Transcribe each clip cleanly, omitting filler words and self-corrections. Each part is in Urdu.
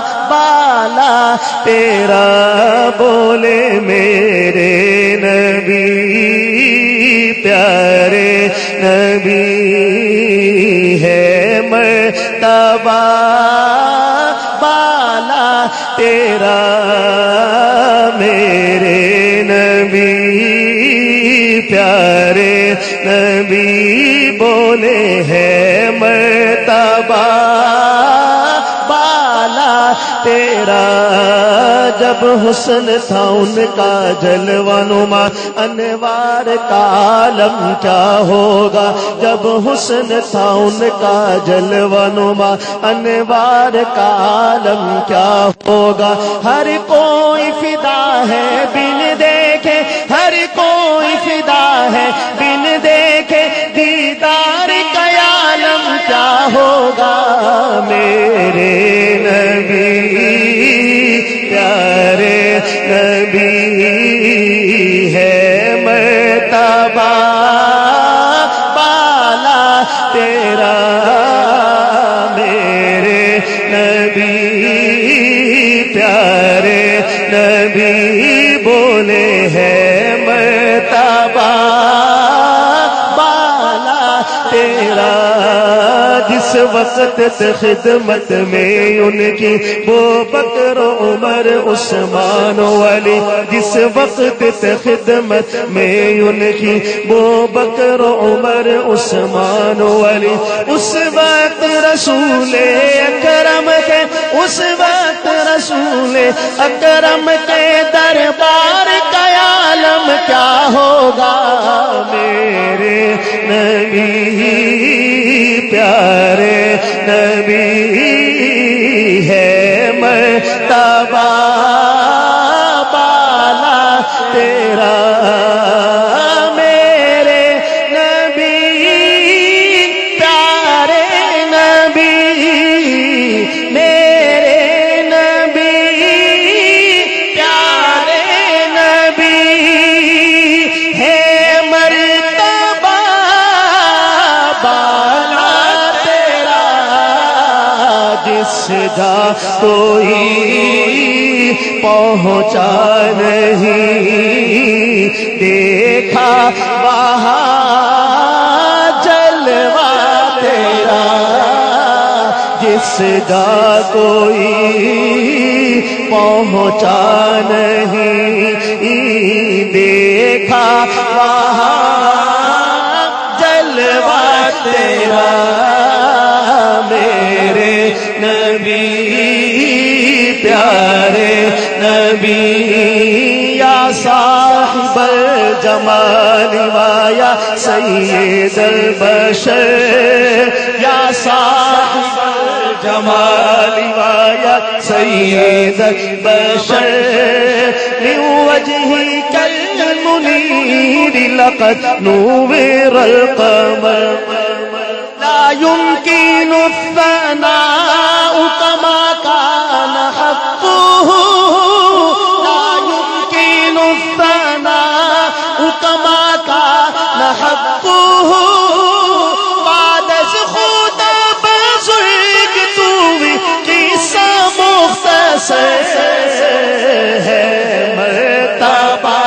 بالا تیرا بولے میرے نبی پیارے نبی ہے مرتبہ بالا تیرا میرے نبی پیارے نبی بولے ہے مرتبہ تیرا جب حسن تھا ان کا جلوہ نما انوار کا عالم کیا ہوگا جب حسن تھا ان کا جلوہ نما انوار کا عالم کیا ہوگا ہر کوئی فدا ہے بن دیکھے ہر کوئی فدا ہے بن دیکھے دیدار کا عالم کیا ہوگا میرے نبی پیارے نبی ہے مرتبہ بالا تیرا میرے نبی پیارے نبی بولے ہے مرتبہ بالا تیرا جس وقت خدمت میں ان کی وہ بکر عمر عثمان علی جس وقت خدمت میں ان کی وہ بکر عمر عثمان علی اس وقت رسول اکرم کے اس وقت رسول اکرم کے دربار کا عالم کیا ہوگا میرے نبی پیارے نبی ہے مرتبہ بالا تیرا میرے نبی پیارے نبی میرے نبی پیارے نبی ہے مرتبہ بالا جس جا کوئی پہنچا نہیں دیکھا وہاں جلوہ تیرا جس جا کوئی پہنچا نہیں دیکھا وہاں جلوہ تیرا میرے نبی پیارے نبی یا صاحب الجمال وایا سید البشر یا صاحب الجمال وایا سید البشر من وجهك المنير لقد نور القمر لا يمكن الثناء كما كان حقه لا يمكن الثناء كما كان حقه بعد خدا بزرگ تو قصہ مختصر ہے مرتبہ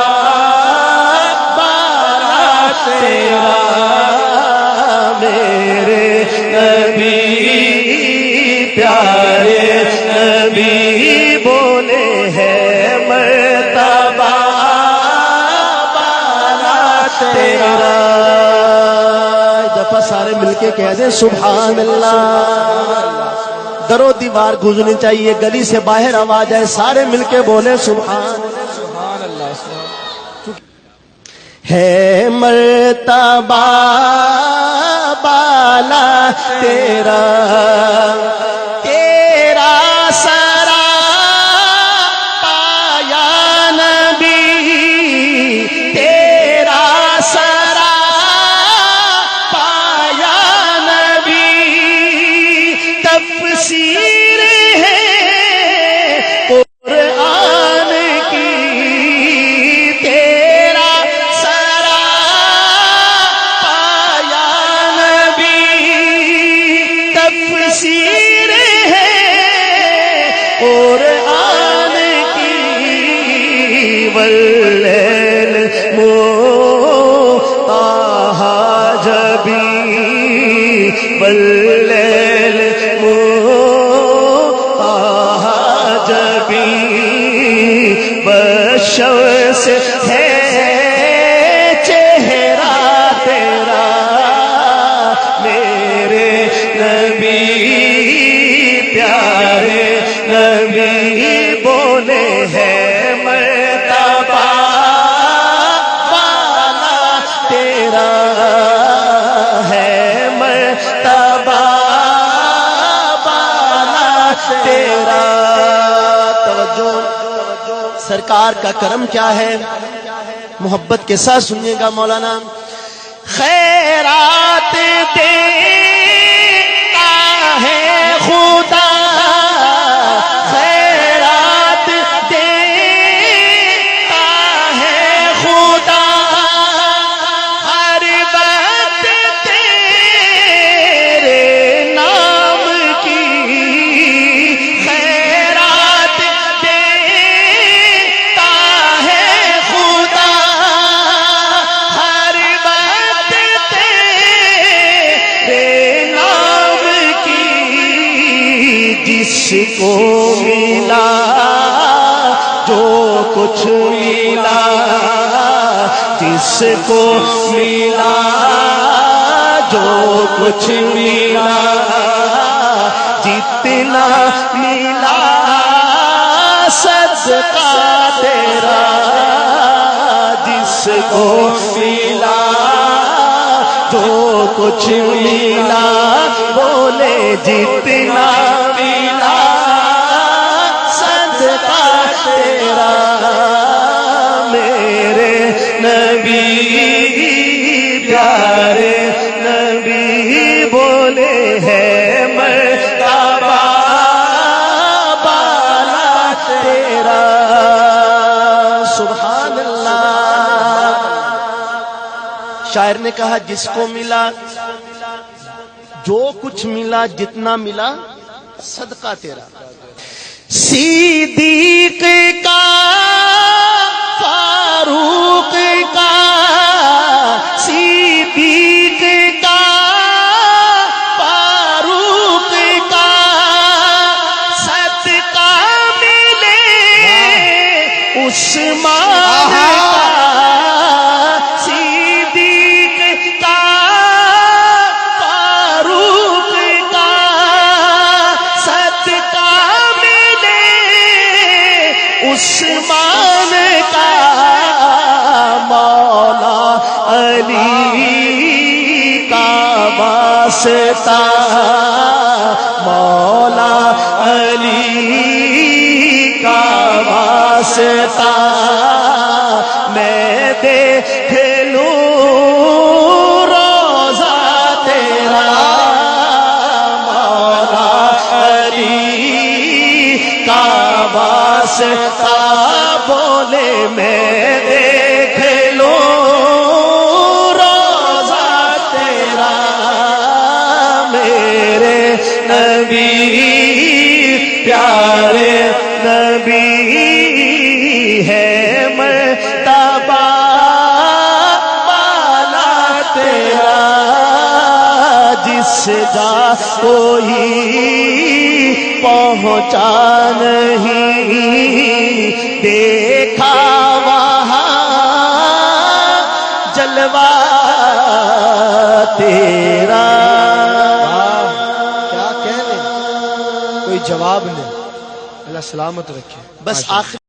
بالا تیرا میرے نبی پیارے نبی بولے ہے مرتبہ بالا تیرا دفعہ سارے مل کے کہہ دیں سبحان اللہ در و دیوار گزرنی چاہیے گلی سے باہر آواز آئے سارے مل کے بولے سبحان اللہ ہے مرتبہ بالا تیرا تیرا سرا پایا نبی تیرا سرا پایا نبی تفسیر ہے قرآن کی تیرا سرا پایا نبی تفسیر ہے واللیل طہا جبی واللیل طہا جبی والشمس ہے چہرہ تیرا میرے نبی پیارے نبی بولے ہیں مرتبہ والا تیرا ہے مرتبہ والا تیرا. توجہ سرکار کا کرم کیا ہے محبت کے ساتھ سنیے گا. مولانا خیرات دیتا ہے خدا خیرات دیتا ہے خدا ہر وقت تیرے نام کی خیرات دیتا ہے خدا ہر وقت تیرے نام کی جس کو ملا جو کچھ ملا جس کو ملا جو کچھ ملا جتنا ملا صدقہ تیرا جس کو ملا جو کچھ ملا بولے جتنا ملا صدقہ تیرا میرے نبی پیارے نبی بولے ہیں مرتبہ والا تیرا. سبحان اللہ. شاعر نے کہا جس کو ملا جو کچھ ملا جتنا ملا صدقہ تیرا. صدیق کا فاروق کا صدیق کا فاروق کا صدقہ ملے عثمان کا صدیق کا فاروق کا صدقہ ملے عثمان کا مولا علی کا واسطہ مولا علی کا واسطہ میں دیکھ لوں روزہ تیرا مولا علی کا واسطہ بولے میں دیکھ لوں روزہ تیرا میرے نبی پیارے نبی ہے مرتبہ والا تیرا جس جا کوئی پہنچا نہیں دیکھا وہاں جلوہ تیرا. کیا کہہ لیں کوئی جواب نہیں. اللہ سلامت رکھے. بس آخر